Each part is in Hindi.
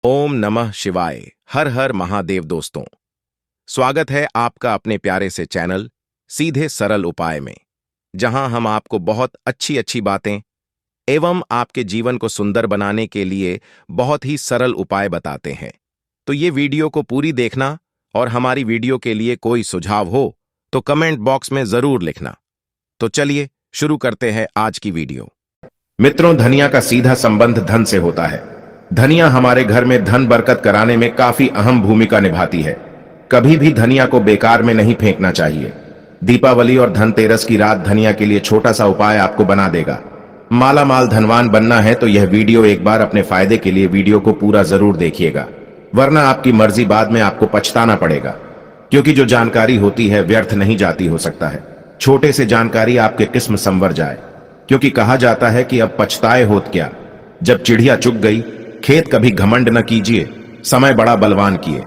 ओम नमः शिवाय। हर हर महादेव। दोस्तों, स्वागत है आपका अपने प्यारे से चैनल सीधे सरल उपाय में, जहां हम आपको बहुत अच्छी अच्छी बातें एवं आपके जीवन को सुंदर बनाने के लिए बहुत ही सरल उपाय बताते हैं। तो ये वीडियो को पूरी देखना और हमारी वीडियो के लिए कोई सुझाव हो तो कमेंट बॉक्स में जरूर लिखना। तो चलिए शुरू करते हैं आज की वीडियो। मित्रों, धनिया का सीधा संबंध धन से होता है। धनिया हमारे घर में धन बरकत कराने में काफी अहम भूमिका निभाती है। कभी भी धनिया को बेकार में नहीं फेंकना चाहिए। दीपावली और धनतेरस की रात धनिया के लिए छोटा सा उपाय आपको बना देगा। माला माल धनवान बनना है तो यह वीडियो एक बार अपने फायदे के लिए वीडियो को पूरा जरूर देखिएगा, वरना आपकी मर्जी बाद में आपको पछताना पड़ेगा, क्योंकि जो जानकारी होती है व्यर्थ नहीं जाती। हो सकता है छोटे से जानकारी आपके किस्म संवर जाए, क्योंकि कहा जाता है कि अब पछताए होत क्या, जब चिड़िया चुग गई। खेत कभी घमंड न कीजिए, समय बड़ा बलवान किए।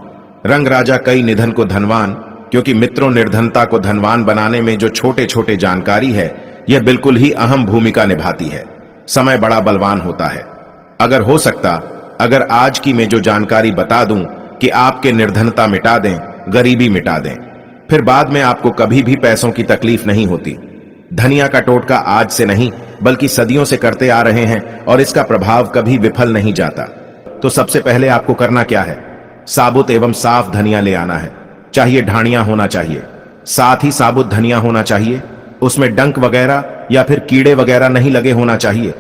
रंग राजा कई निधन को धनवान, क्योंकि मित्रों निर्धनता को धनवान बनाने में जो छोटे छोटे जानकारी है यह बिल्कुल ही अहम भूमिका निभाती है। समय बड़ा बलवान होता है। अगर हो सकता, अगर आज की मैं जो जानकारी बता दूं कि आपके निर्धनता मिटा दें, गरीबी मिटा दें, फिर बाद में आपको कभी भी पैसों की तकलीफ नहीं होती। धनिया का टोटका आज से नहीं बल्कि सदियों से करते आ रहे हैं और इसका प्रभाव कभी विफल नहीं जाता। तो सबसे पहले आपको करना क्या है, साबुत एवं साफ धनिया ले आना है। चाहिए ढाणिया होना चाहिए, साथ ही साबुत धनिया होना चाहिए। उसमें डंक वगैरह या फिर कीड़े वगैरह नहीं लगे होना चाहिए।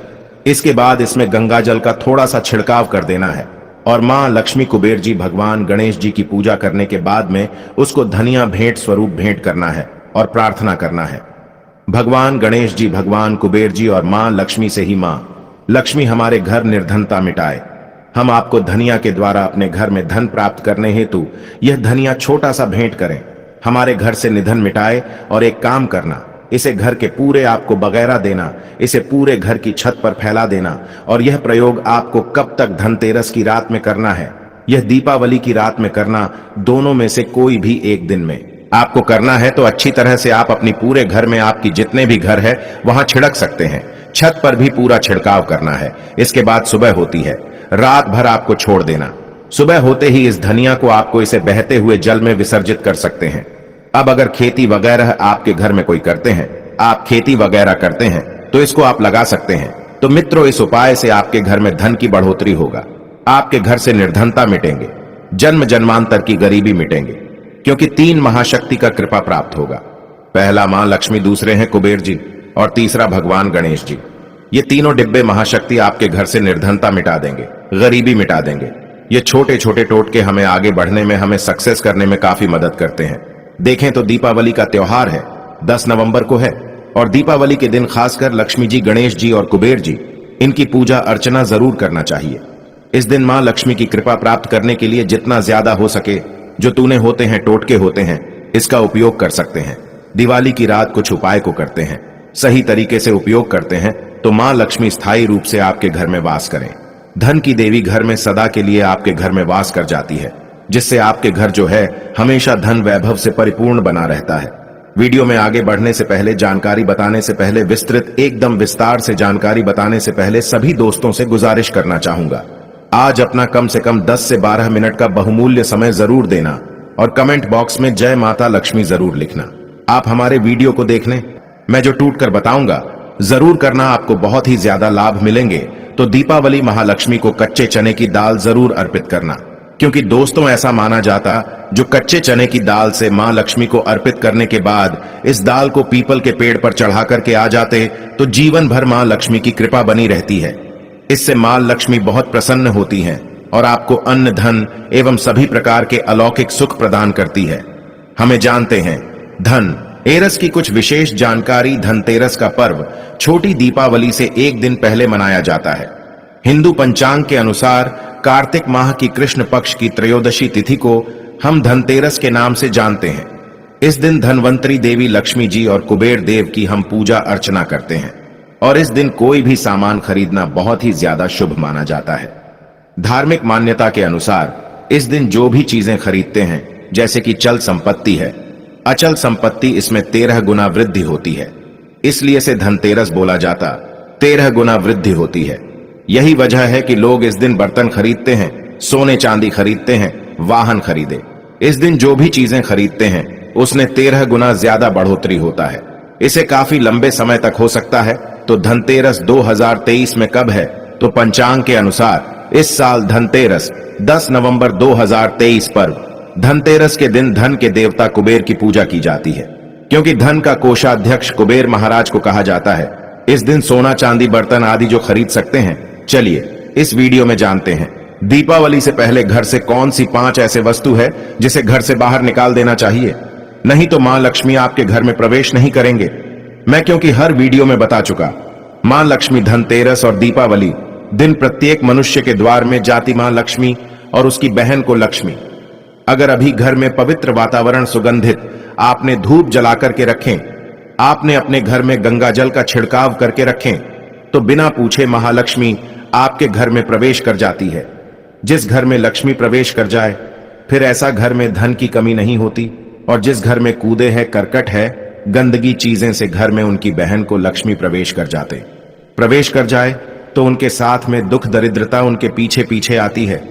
इसके बाद इसमें गंगा जल का थोड़ा सा छिड़काव कर देना है और मां लक्ष्मी, कुबेर जी, भगवान गणेश जी की पूजा करने के बाद में उसको धनिया भेंट स्वरूप भेंट करना है और प्रार्थना करना है, भगवान गणेश जी, भगवान कुबेर जी और मां लक्ष्मी से ही मां लक्ष्मी हमारे घर निर्धनता मिटाए। हम आपको धनिया के द्वारा अपने घर में धन प्राप्त करने हेतु यह धनिया छोटा सा भेंट करें, हमारे घर से निधन मिटाए। और एक काम करना, इसे घर के पूरे आपको बगैरा देना, इसे पूरे घर की छत पर फैला देना। और यह प्रयोग आपको कब तक, धनतेरस की रात में करना है, यह दीपावली की रात में करना, दोनों में से कोई भी एक दिन में आपको करना है। तो अच्छी तरह से आप अपनी पूरे घर में, आपकी जितने भी घर है वहां छिड़क सकते हैं। छत पर भी पूरा छिड़काव करना है। इसके बाद सुबह होती है, रात भर आपको छोड़ देना। सुबह होते ही इस धनिया को आपको इसे बहते हुए जल में विसर्जित कर सकते हैं। अब अगर खेती वगैरह आपके घर में कोई करते हैं, आप खेती वगैरह करते हैं, तो इसको आप लगा सकते हैं। तो मित्रों, इस उपाय से आपके घर में धन की बढ़ोतरी होगा, आपके घर से निर्धनता मिटेंगे, जन्म जन्मांतर की गरीबी मिटेंगे, क्योंकि 3 महाशक्ति का कृपा प्राप्त होगा। पहला मां लक्ष्मी, दूसरे हैं कुबेर जी और तीसरा भगवान गणेश जी। ये तीनों डिब्बे महाशक्ति आपके घर से निर्धनता मिटा देंगे, गरीबी मिटा देंगे। ये छोटे छोटे टोटके हमें आगे बढ़ने में, हमें सक्सेस करने में काफी मदद करते हैं। देखें तो दीपावली का त्योहार है, 10 नवंबर को है, और दीपावली के दिन खासकर लक्ष्मी जी, गणेश जी और कुबेर जी, इनकी पूजा अर्चना जरूर करना चाहिए। इस दिन मां लक्ष्मी की कृपा प्राप्त करने के लिए जितना ज्यादा हो सके, जो तूने होते हैं, टोटके होते हैं, इसका उपयोग कर सकते हैं। दिवाली की रात कुछ उपाय को करते हैं, सही तरीके से उपयोग करते हैं तो मां लक्ष्मी स्थायी रूप से आपके घर में वास करें। धन की देवी घर में सदा के लिए आपके घर में वास कर जाती है, जिससे आपके घर जो है हमेशा धन वैभव से परिपूर्ण बना रहता है। वीडियो में आगे बढ़ने से पहले, जानकारी बताने से पहले, विस्तृत एकदम विस्तार से जानकारी बताने से पहले सभी दोस्तों से गुजारिश करना चाहूंगा, आज अपना कम से कम 10 से 12 मिनट का बहुमूल्य समय जरूर देना और कमेंट बॉक्स में जय माता लक्ष्मी जरूर लिखना। आप हमारे वीडियो को देखने, मैं जो टूट कर बताऊंगा जरूर करना, आपको बहुत ही ज्यादा लाभ मिलेंगे। तो दीपावली महालक्ष्मी को कच्चे चने की दाल जरूर अर्पित करना, क्योंकि दोस्तों ऐसा माना जाता, जो कच्चे चने की दाल से मां लक्ष्मी को अर्पित करने के बाद इस दाल को पीपल के पेड़ पर चढ़ा करके आ जाते तो जीवन भर मां लक्ष्मी की कृपा बनी रहती है। इससे मां लक्ष्मी बहुत प्रसन्न होती हैं और आपको अन्न, धन एवं सभी प्रकार के अलौकिक सुख प्रदान करती है। हमें जानते हैं धन एरस की कुछ विशेष जानकारी। धनतेरस का पर्व छोटी दीपावली से एक दिन पहले मनाया जाता है। हिंदू पंचांग के अनुसार कार्तिक माह की कृष्ण पक्ष की त्रयोदशी तिथि को हम धनतेरस के नाम से जानते हैं। इस दिन धनवंतरी देवी लक्ष्मी जी और कुबेर देव की हम पूजा अर्चना करते हैं और इस दिन कोई भी सामान खरीदना बहुत ही ज्यादा शुभ माना जाता है। धार्मिक मान्यता के अनुसार इस दिन जो भी चीजें खरीदते हैं, जैसे कि चल संपत्ति है, अचल संपत्ति, इसमें 13 गुना वृद्धि होती है। इसलिए से धनतेरस बोला जाता, 13 गुना वृद्धि होती है। यही वजह है कि लोग इस दिन बर्तन खरीदते हैं सोने चांदी खरीदते हैं, वाहन खरीदे। इस दिन जो भी चीजें खरीदते हैं उसने 13 गुना ज्यादा बढ़ोतरी होता है। इसे काफी लंबे समय तक हो सकता है। तो धनतेरस 2023 में कब है? तो पंचांग के अनुसार इस साल धनतेरस 10 नवंबर 2023 पर्व। धनतेरस के दिन धन के देवता कुबेर की पूजा की जाती है, क्योंकि धन का कोषाध्यक्ष कुबेर महाराज को कहा जाता है। इस दिन सोना चांदी बर्तन आदि जो खरीद सकते हैं, चलिए इस वीडियो में जानते हैं। दीपावली से पहले घर से कौन सी 5 ऐसे वस्तु है जिसे घर से बाहर निकाल देना चाहिए, नहीं तो मां लक्ष्मी आपके घर में प्रवेश नहीं करेंगे। मैं क्योंकि हर वीडियो में बता चुका, मां लक्ष्मी धनतेरस और दीपावली दिन प्रत्येक मनुष्य के द्वार में जाती मां लक्ष्मी और उसकी बहन को लक्ष्मी। अगर अभी घर में पवित्र वातावरण सुगंधित आपने धूप जलाकर के रखें, आपने अपने घर में गंगा जल का छिड़काव करके रखें, तो बिना पूछे महालक्ष्मी आपके घर में प्रवेश कर जाती है। जिस घर में लक्ष्मी प्रवेश कर जाए, फिर ऐसा घर में धन की कमी नहीं होती। और जिस घर में कूदे है, करकट है, गंदगी चीजें से घर में उनकी बहन को लक्ष्मी प्रवेश कर जाए तो उनके साथ में दुख दरिद्रता उनके पीछे पीछे आती है।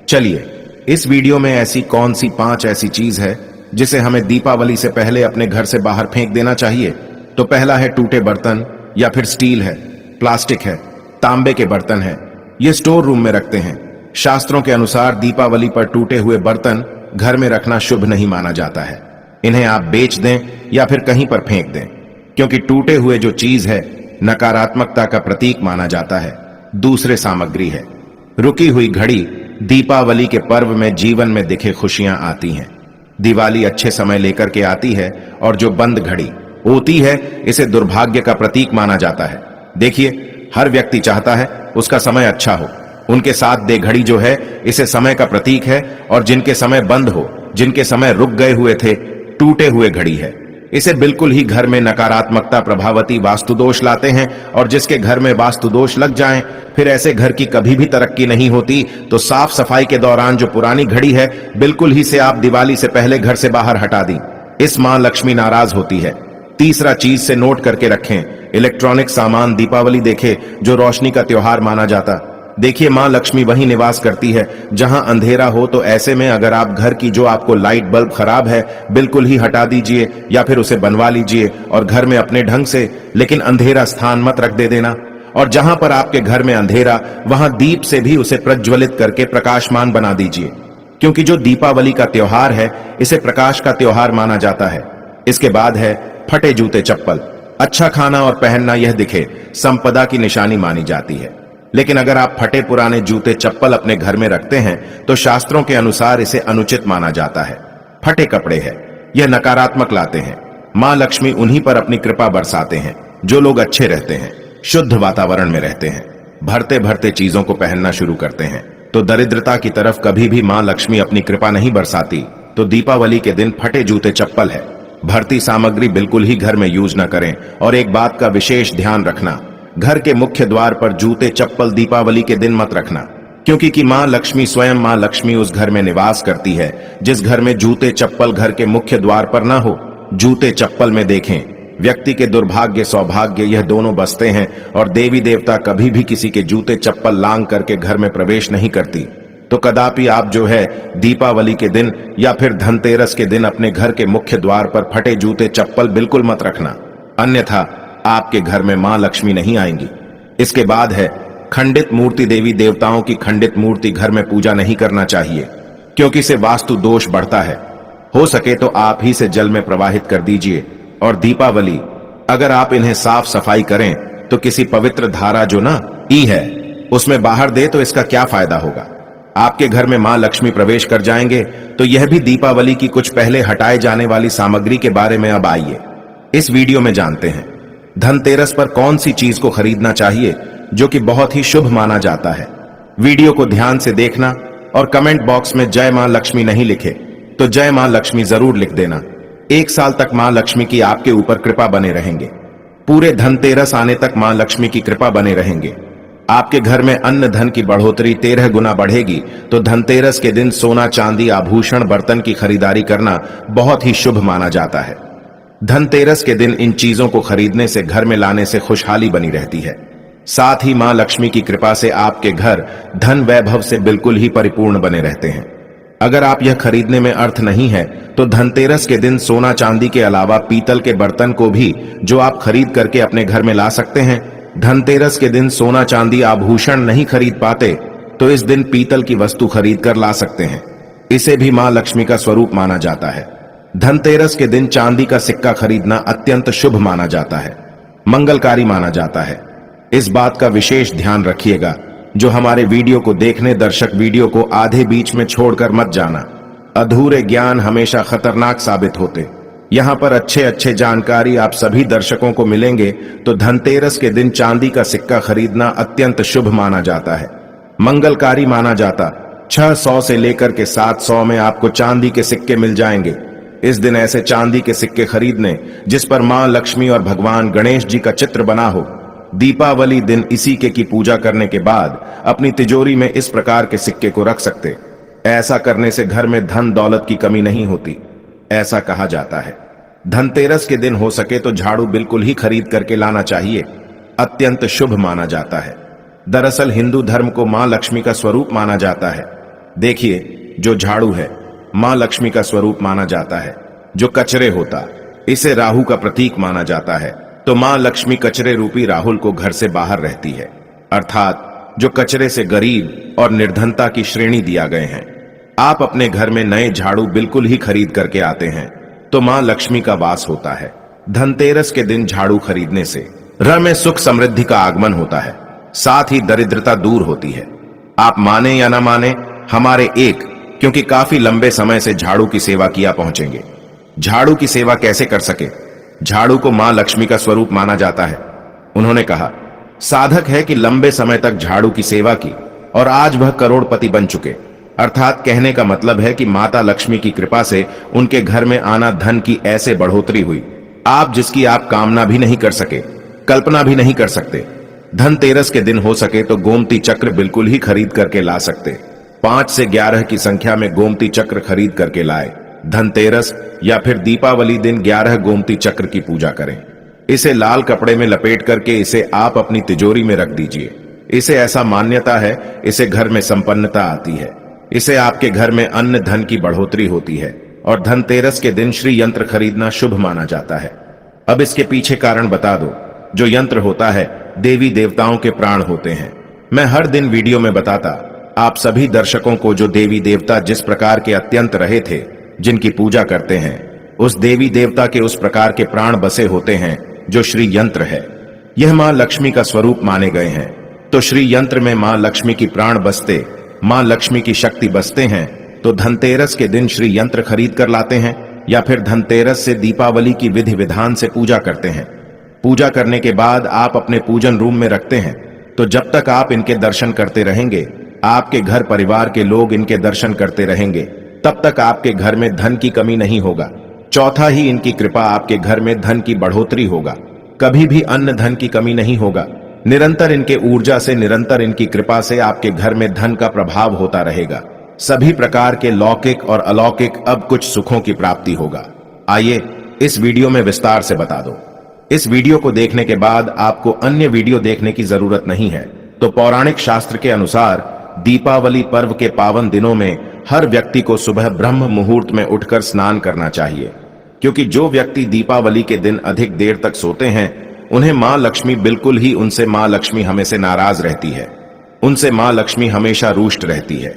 चलिए इस वीडियो में ऐसी कौन सी 5 ऐसी चीज है जिसे हमें दीपावली से पहले अपने घर से बाहर फेंक देना चाहिए। तो पहला है टूटे बर्तन, या फिर स्टील है, प्लास्टिक है, तांबे के बर्तन है, ये स्टोर रूम में रखते हैं। शास्त्रों के अनुसार दीपावली पर टूटे हुए बर्तन घर में रखना शुभ नहीं माना जाता है। इन्हें आप बेच दें या फिर कहीं पर फेंक दें, क्योंकि टूटे हुए जो चीज है नकारात्मकता का प्रतीक माना जाता है। दूसरे सामग्री है रुकी हुई घड़ी। दीपावली के पर्व में जीवन में दिखे खुशियां आती हैं। दिवाली अच्छे समय लेकर के आती है, और जो बंद घड़ी होती है इसे दुर्भाग्य का प्रतीक माना जाता है। देखिए, हर व्यक्ति चाहता है उसका समय अच्छा हो। उनके साथ दे घड़ी जो है इसे समय का प्रतीक है, और जिनके समय बंद हो, जिनके समय रुक गए हुए थे, टूटे हुए घड़ी है। इसे बिल्कुल ही घर में नकारात्मकता प्रभावती वास्तु दोष लाते हैं, और जिसके घर में वास्तु दोष लग जाएं, फिर ऐसे घर की कभी भी तरक्की नहीं होती। तो साफ सफाई के दौरान जो पुरानी घड़ी है, बिल्कुल ही से आप दिवाली से पहले घर से बाहर हटा दी। इस मां लक्ष्मी नाराज होती है। तीसरा चीज से नोट करके रखें, इलेक्ट्रॉनिक सामान दीपावली देखे जो रोशनी का त्योहार माना जाता। देखिए, मां लक्ष्मी वहीं निवास करती है जहां अंधेरा हो। तो ऐसे में अगर आप घर की जो आपको लाइट बल्ब खराब है, बिल्कुल ही हटा दीजिए या फिर उसे बनवा लीजिए, और घर में अपने ढंग से, लेकिन अंधेरा स्थान मत रख दे देना। और जहां पर आपके घर में अंधेरा, वहां दीप से भी उसे प्रज्वलित करके प्रकाशमान बना दीजिए, क्योंकि जो दीपावली का त्योहार है इसे प्रकाश का त्योहार माना जाता है। इसके बाद है फटे जूते चप्पल। अच्छा खाना और पहनना यह दिखे संपदा की निशानी मानी जाती है, लेकिन अगर आप फटे पुराने जूते चप्पल अपने घर में रखते हैं तो शास्त्रों के अनुसार इसे अनुचित माना जाता है। फटे कपड़े हैं, यह नकारात्मक लाते हैं। मां लक्ष्मी उन्हीं पर अपनी कृपा बरसाते हैं जो लोग अच्छे रहते हैं, शुद्ध वातावरण में रहते हैं, भरते भरते चीजों को पहनना शुरू करते हैं। तो दरिद्रता की तरफ कभी भी मां लक्ष्मी अपनी कृपा नहीं बरसाती। तो दीपावली के दिन फटे जूते चप्पल है, भरती सामग्री बिल्कुल ही घर में यूज न करें। और एक बात का विशेष ध्यान रखना, घर के मुख्य द्वार पर जूते चप्पल दीपावली के दिन मत रखना, क्योंकि कि मां लक्ष्मी स्वयं मां लक्ष्मी उस घर में निवास करती है जिस घर में जूते चप्पल घर के मुख्य द्वार पर ना हो। जूते चप्पल में देखें, व्यक्ति के दुर्भाग्य सौभाग्य यह दोनों बसते हैं, और देवी देवता कभी भी किसी के जूते चप्पल लांग करके घर में प्रवेश नहीं करती। तो कदापि आप जो है दीपावली के दिन या फिर धनतेरस के दिन अपने घर के मुख्य द्वार पर फटे जूते चप्पल बिल्कुल मत रखना, अन्यथा आपके घर में मां लक्ष्मी नहीं आएंगी। इसके बाद है खंडित मूर्ति। देवी देवताओं की खंडित मूर्ति घर में पूजा नहीं करना चाहिए, क्योंकि इससे वास्तु दोष बढ़ता है। हो सके तो आप ही से जल में प्रवाहित कर दीजिए। और दीपावली अगर आप इन्हें साफ सफाई करें तो किसी पवित्र धारा जो ना ई है उसमें बाहर दे तो इसका क्या फायदा होगा। आपके घर में मां लक्ष्मी प्रवेश कर जाएंगे। तो यह भी दीपावली की कुछ पहले हटाए जाने वाली सामग्री के बारे में अब आइए इस वीडियो में जानते हैं। धनतेरस पर कौन सी चीज को खरीदना चाहिए जो कि बहुत ही शुभ माना जाता है। वीडियो को ध्यान से देखना, और कमेंट बॉक्स में जय मां लक्ष्मी नहीं लिखे तो जय मां लक्ष्मी जरूर लिख देना। 1 साल तक मां लक्ष्मी की आपके ऊपर कृपा बने रहेंगे। पूरे धनतेरस आने तक मां लक्ष्मी की कृपा बने रहेंगे। आपके घर में अन्न धन की बढ़ोतरी 13 गुना बढ़ेगी। तो धनतेरस के दिन सोना चांदी आभूषण बर्तन की खरीदारी करना बहुत ही शुभ माना जाता है। धनतेरस के दिन इन चीजों को खरीदने से घर में लाने से खुशहाली बनी रहती है। साथ ही मां लक्ष्मी की कृपा से आपके घर धन वैभव से बिल्कुल ही परिपूर्ण बने रहते हैं। अगर आप यह खरीदने में अर्थ नहीं है तो धनतेरस के दिन सोना चांदी के अलावा पीतल के बर्तन को भी जो आप खरीद करके अपने घर में ला सकते हैं। धनतेरस के दिन सोना चांदी आभूषण नहीं खरीद पाते तो इस दिन पीतल की वस्तु खरीद कर ला सकते हैं। इसे भी मां लक्ष्मी का स्वरूप माना जाता है। धनतेरस के दिन चांदी का सिक्का खरीदना अत्यंत शुभ माना जाता है, मंगलकारी माना जाता है। इस बात का विशेष ध्यान रखिएगा। जो हमारे वीडियो को देखने दर्शक वीडियो को आधे बीच में छोड़कर मत जाना। अधूरे ज्ञान हमेशा खतरनाक साबित होते। यहां पर अच्छे अच्छे जानकारी आप सभी दर्शकों को मिलेंगे। तो धनतेरस के दिन चांदी का सिक्का खरीदना अत्यंत शुभ माना जाता है, मंगलकारी माना जाता। 600 से लेकर के 700 में आपको चांदी के सिक्के मिल जाएंगे। इस दिन ऐसे चांदी के सिक्के खरीदने जिस पर मां लक्ष्मी और भगवान गणेश जी का चित्र बना हो। दीपावली दिन इसी के की पूजा करने के बाद अपनी तिजोरी में इस प्रकार के सिक्के को रख सकते। ऐसा करने से घर में धन दौलत की कमी नहीं होती, ऐसा कहा जाता है। धनतेरस के दिन हो सके तो झाड़ू बिल्कुल ही खरीद करके लाना चाहिए, अत्यंत शुभ माना जाता है। दरअसल हिंदू धर्म को मां लक्ष्मी का स्वरूप माना जाता है। देखिए, जो झाड़ू है मां लक्ष्मी का स्वरूप माना जाता है। जो कचरे होता इसे राहु का प्रतीक माना जाता है। तो मां लक्ष्मी कचरे रूपी राहुल को घर से बाहर रहती है, अर्थात जो कचरे से गरीब और निर्धनता की श्रेणी दिया गए हैं। आप अपने घर में नए झाड़ू बिल्कुल ही खरीद करके आते हैं तो मां लक्ष्मी का वास होता है। धनतेरस के दिन झाड़ू खरीदने से घर में सुख समृद्धि का आगमन होता है, साथ ही दरिद्रता दूर होती है। आप माने या ना माने, हमारे एक क्योंकि काफी लंबे समय से झाड़ू की सेवा किया पहुंचेंगे। झाड़ू की सेवा कैसे कर सके? झाड़ू को मां लक्ष्मी का स्वरूप माना जाता है। उन्होंने कहा, साधक है कि लंबे समय तक झाड़ू की सेवा की और आज वह करोड़पति बन चुके। अर्थात कहने का मतलब है कि माता लक्ष्मी की कृपा से उनके घर में आना धन की ऐसे बढ़ोतरी हुई, आप जिसकी आप कामना भी नहीं कर सके, कल्पना भी नहीं कर सकते। धनतेरस के दिन हो सके तो गोमती चक्र बिल्कुल ही खरीद करके ला सकते। 5 से 11 की संख्या में गोमती चक्र खरीद करके लाए। धनतेरस या फिर दीपावली दिन 11 गोमती चक्र की पूजा करें। इसे लाल कपड़े में लपेट करके इसे आप अपनी तिजोरी में रख दीजिए। इसे ऐसा मान्यता है, इसे घर में संपन्नता आती है। इसे आपके घर में अन्न धन की बढ़ोतरी होती है और धनतेरस के दिन श्री यंत्र खरीदना शुभ माना जाता है। अब इसके पीछे कारण बता दो। जो यंत्र होता है देवी देवताओं के प्राण होते हैं। मैं हर दिन वीडियो में बताता आप सभी दर्शकों को जो देवी देवता जिस प्रकार के अत्यंत रहे थे, जिनकी पूजा करते हैं, उस देवी देवता के उस प्रकार के प्राण बसे होते हैं जो श्री यंत्र है। यह मां लक्ष्मी का स्वरूप माने गए हैं। तो श्री यंत्र में मां लक्ष्मी की प्राण बसते, मां लक्ष्मी की शक्ति बसते हैं। तो धनतेरस के दिन श्री यंत्र खरीद कर लाते हैं या फिर धनतेरस से दीपावली की विधि विधान से पूजा करते हैं। पूजा करने के बाद आप अपने पूजन रूम में रखते हैं। तो जब तक आप इनके दर्शन करते रहेंगे, आपके घर परिवार के लोग इनके दर्शन करते रहेंगे, तब तक आपके घर में धन की कमी नहीं होगा। चौथा ही इनकी कृपा आपके घर में धन की बढ़ोतरी होगा। कभी भी अन्न धन की कमी नहीं होगा। निरंतर इनके ऊर्जा से, निरंतर इनकी कृपा से आपके घर में धन का प्रभाव होता रहेगा। सभी प्रकार के लौकिक और अलौकिक अब कुछ सुखों की प्राप्ति होगा। आइए इस वीडियो में विस्तार से बता दो। इस वीडियो को देखने के बाद आपको अन्य वीडियो देखने की जरूरत नहीं है। तो पौराणिक शास्त्र के अनुसार दीपावली पर्व के पावन दिनों में हर व्यक्ति को सुबह ब्रह्म मुहूर्त में उठकर स्नान करना चाहिए, क्योंकि जो व्यक्ति दीपावली के दिन अधिक देर तक सोते हैं उन्हें मां लक्ष्मी बिल्कुल ही, उनसे मां लक्ष्मी हमेशा नाराज रहती है, उनसे मां लक्ष्मी हमेशा रुष्ट रहती है।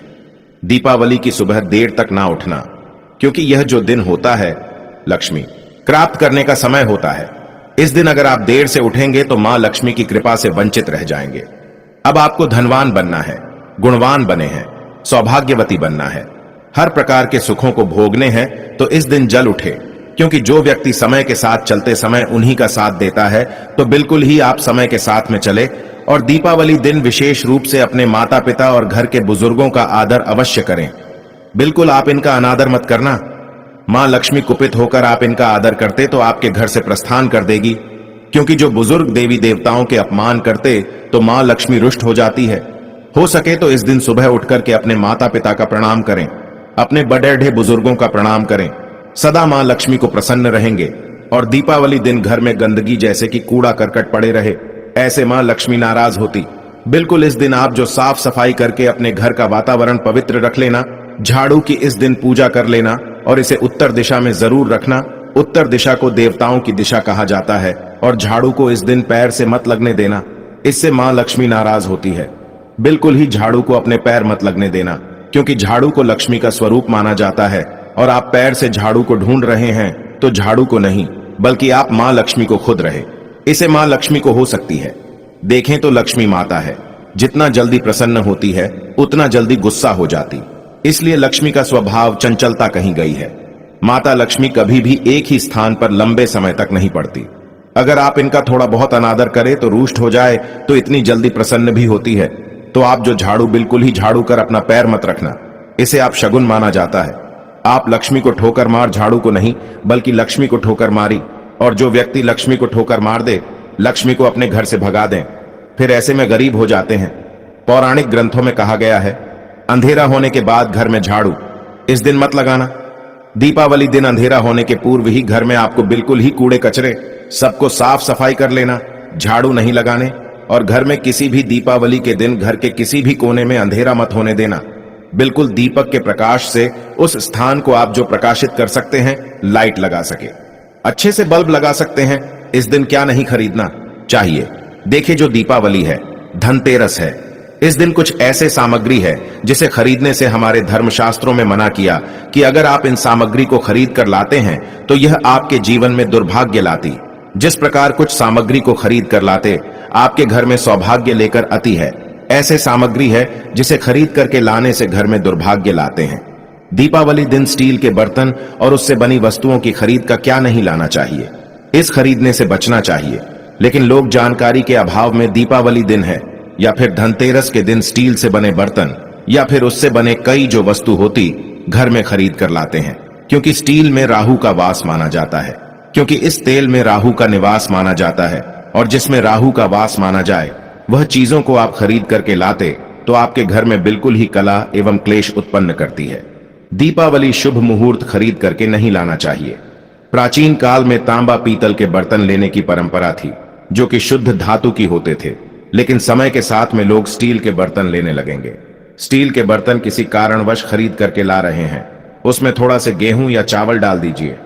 दीपावली की सुबह देर तक ना उठना, क्योंकि यह जो दिन होता है लक्ष्मी प्राप्त करने का समय होता है। इस दिन अगर आप देर से उठेंगे तो मां लक्ष्मी की कृपा से वंचित रह जाएंगे। अब आपको धनवान बनना है, गुणवान बने हैं, सौभाग्यवती बनना है, हर प्रकार के सुखों को भोगने हैं, तो इस दिन जल उठे, क्योंकि जो व्यक्ति समय के साथ चलते समय उन्हीं का साथ देता है। तो बिल्कुल ही आप समय के साथ में चले और दीपावली दिन विशेष रूप से अपने माता पिता और घर के बुजुर्गों का आदर अवश्य करें। बिल्कुल आप इनका अनादर मत करना। मां लक्ष्मी कुपित होकर आप इनका आदर करते तो आपके घर से प्रस्थान कर देगी, क्योंकि जो बुजुर्ग देवी देवताओं के अपमान करते तो मां लक्ष्मी रुष्ट हो जाती है। हो सके तो इस दिन सुबह उठकर के अपने माता पिता का प्रणाम करें, अपने बड़े बुजुर्गों का प्रणाम करें। सदा मां लक्ष्मी को प्रसन्न रहेंगे। और दीपावली दिन घर में गंदगी जैसे कि कूड़ा करकट पड़े रहे ऐसे मां लक्ष्मी नाराज होती। बिल्कुल इस दिन आप जो साफ सफाई करके अपने घर का वातावरण पवित्र रख लेना, झाड़ू की इस दिन पूजा कर लेना और इसे उत्तर दिशा में जरूर रखना। उत्तर दिशा को देवताओं की दिशा कहा जाता है और झाड़ू को इस दिन पैर से मत लगने देना, इससे मां लक्ष्मी नाराज होती है। बिल्कुल ही झाड़ू को अपने पैर मत लगने देना, क्योंकि झाड़ू को लक्ष्मी का स्वरूप माना जाता है और आप पैर से झाड़ू को ढूंढ रहे हैं तो झाड़ू को नहीं बल्कि आप मां लक्ष्मी को खुद रहे। इसे मां लक्ष्मी को हो सकती है। देखें तो लक्ष्मी माता है, जितना जल्दी प्रसन्न होती है उतना जल्दी गुस्सा हो जाती, इसलिए लक्ष्मी का स्वभाव चंचलता कहीं गई है। माता लक्ष्मी कभी भी एक ही स्थान पर लंबे समय तक नहीं पड़ती। अगर आप इनका थोड़ा बहुत अनादर करें तो रुष्ट हो जाए तो इतनी जल्दी प्रसन्न भी होती है। तो आप जो झाड़ू बिल्कुल ही झाड़ू कर अपना पैर मत रखना, इसे आप शगुन माना जाता है। आप लक्ष्मी को ठोकर मार झाड़ू को नहीं बल्कि लक्ष्मी को ठोकर मारी, और जो व्यक्ति लक्ष्मी को ठोकर मार दे लक्ष्मी को अपने घर से भगा दें, फिर ऐसे में गरीब हो जाते हैं। पौराणिक ग्रंथों में कहा गया है, अंधेरा होने के बाद घर में झाड़ू इस दिन मत लगाना। दीपावली दिन अंधेरा होने के पूर्व ही घर में आपको बिल्कुल ही कूड़े कचरे सबको साफ सफाई कर लेना, झाड़ू नहीं लगाने। और घर में किसी भी दीपावली के दिन घर के किसी भी कोने में अंधेरा मत होने देना। बिल्कुल दीपक के प्रकाश से उस स्थान को आप जो प्रकाशित कर सकते हैं लाइट लगा सके, अच्छे से बल्ब लगा सकते हैं। इस दिन क्या नहीं खरीदना चाहिए। देखिए जो दीपावली है, धनतेरस है, इस दिन कुछ ऐसे सामग्री है जिसे खरीदने से हमारे धर्मशास्त्रों में मना किया कि अगर आप इन सामग्री को खरीद कर लाते हैं तो यह आपके जीवन में दुर्भाग्य लाती। जिस प्रकार कुछ सामग्री को खरीद कर लाते आपके घर में सौभाग्य लेकर आती है, ऐसे सामग्री है जिसे खरीद करके लाने से घर में दुर्भाग्य लाते हैं। दीपावली दिन स्टील के बर्तन और उससे बनी वस्तुओं की खरीद का क्या नहीं लाना चाहिए, इस खरीदने से बचना चाहिए। लेकिन लोग जानकारी के अभाव में दीपावली दिन है या फिर धनतेरस के दिन स्टील से बने बर्तन या फिर उससे बने कई जो वस्तु होती घर में खरीद कर लाते हैं, क्योंकि स्टील में राहु का वास माना जाता है, क्योंकि इस तेल में राहु का निवास माना जाता है, और जिसमें राहु का वास माना जाए वह चीजों को आप खरीद करके लाते तो आपके घर में बिल्कुल ही कला एवं क्लेश उत्पन्न करती है। दीपावली शुभ मुहूर्त खरीद करके नहीं लाना चाहिए। प्राचीन काल में तांबा पीतल के बर्तन लेने की परंपरा थी जो कि शुद्ध धातु की होते थे, लेकिन समय के साथ में लोग स्टील के बर्तन लेने लगेंगे। स्टील के बर्तन किसी कारणवश खरीद करके ला रहे हैं, उसमें थोड़ा से गेहूं या चावल डाल दीजिए,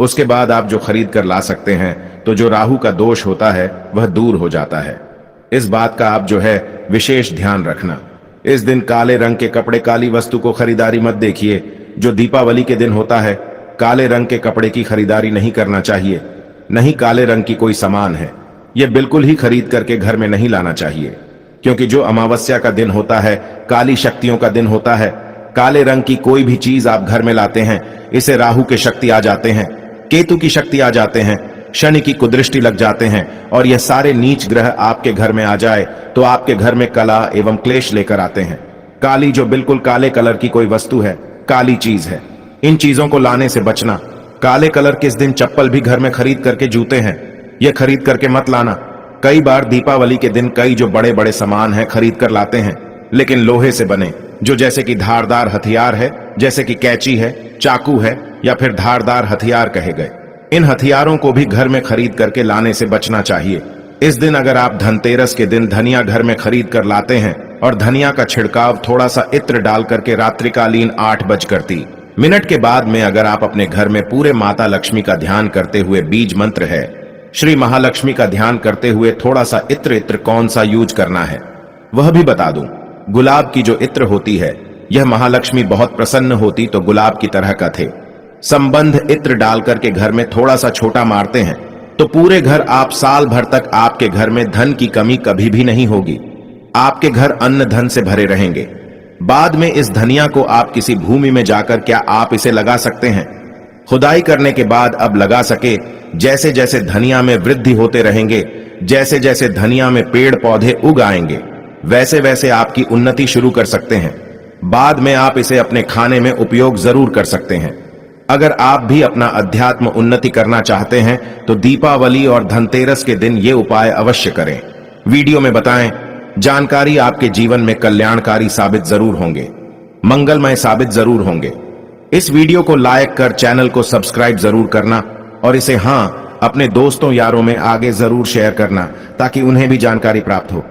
उसके बाद आप जो खरीद कर ला सकते हैं तो जो राहु का दोष होता है वह दूर हो जाता है। इस बात का आप जो है विशेष ध्यान रखना। इस दिन काले रंग के कपड़े काली वस्तु को खरीदारी मत देखिए। जो दीपावली के दिन होता है काले रंग के कपड़े की खरीदारी नहीं करना चाहिए। नहीं काले रंग की कोई सामान है यह बिल्कुल ही खरीद करके घर में नहीं लाना चाहिए, क्योंकि जो अमावस्या का दिन होता है काली शक्तियों का दिन होता है। काले रंग की कोई भी चीज आप घर में लाते हैं इसे राहु के शक्ति आ जाते हैं, केतु की शक्ति आ जाते हैं, शनि की कुदृष्टि लग जाते हैं, और यह सारे नीच ग्रह आपके घर में आ जाए तो आपके घर में कला एवं क्लेश लेकर आते हैं। काली जो बिल्कुल काले कलर की कोई वस्तु है, काली चीज है, इन चीजों को लाने से बचना। काले कलर के इस दिन चप्पल भी घर में खरीद करके जूते हैं यह खरीद करके मत लाना। कई बार दीपावली के दिन कई जो बड़े बड़े सामान है खरीद कर लाते हैं, लेकिन लोहे से बने, जो जैसे कि धारदार हथियार है, जैसे कि कैंची है, चाकू है या फिर धारदार हथियार कहे गए, इन हथियारों को भी घर में खरीद करके लाने से बचना चाहिए। इस दिन अगर आप धनतेरस के दिन धनिया घर में खरीद कर लाते हैं और धनिया का छिड़काव थोड़ा सा इत्र डाल करके रात्रिकालीन 8:30 के बाद में अगर आप अपने घर में पूरे माता लक्ष्मी का ध्यान करते हुए बीज मंत्र है, श्री महालक्ष्मी का ध्यान करते हुए थोड़ा सा इत्र कौन सा यूज करना है वह भी बता दूं। गुलाब की जो इत्र होती है यह महालक्ष्मी बहुत प्रसन्न होती तो गुलाब की तरह का थे। संबंध इत्र डाल करके घर में थोड़ा सा छोटा मारते हैं तो पूरे घर आप साल भर तक आपके घर में धन की कमी कभी भी नहीं होगी। आपके घर अन्न धन से भरे रहेंगे। बाद में इस धनिया को आप किसी भूमि में जाकर क्या आप इसे लगा सकते हैं? खुदाई करने के बाद अब लगा सके। जैसे जैसे धनिया में वृद्धि होते रहेंगे, जैसे जैसे धनिया में पेड़ पौधे उग आएंगे, वैसे वैसे आपकी उन्नति शुरू कर सकते हैं। बाद में आप इसे अपने खाने में उपयोग जरूर कर सकते हैं। अगर आप भी अपना अध्यात्म उन्नति करना चाहते हैं तो दीपावली और धनतेरस के दिन ये उपाय अवश्य करें। वीडियो में बताएं, जानकारी आपके जीवन में कल्याणकारी साबित जरूर होंगे, मंगलमय साबित जरूर होंगे। इस वीडियो को लाइक कर चैनल को सब्सक्राइब जरूर करना और इसे अपने दोस्तों यारों में आगे जरूर शेयर करना ताकि उन्हें भी जानकारी प्राप्त हो।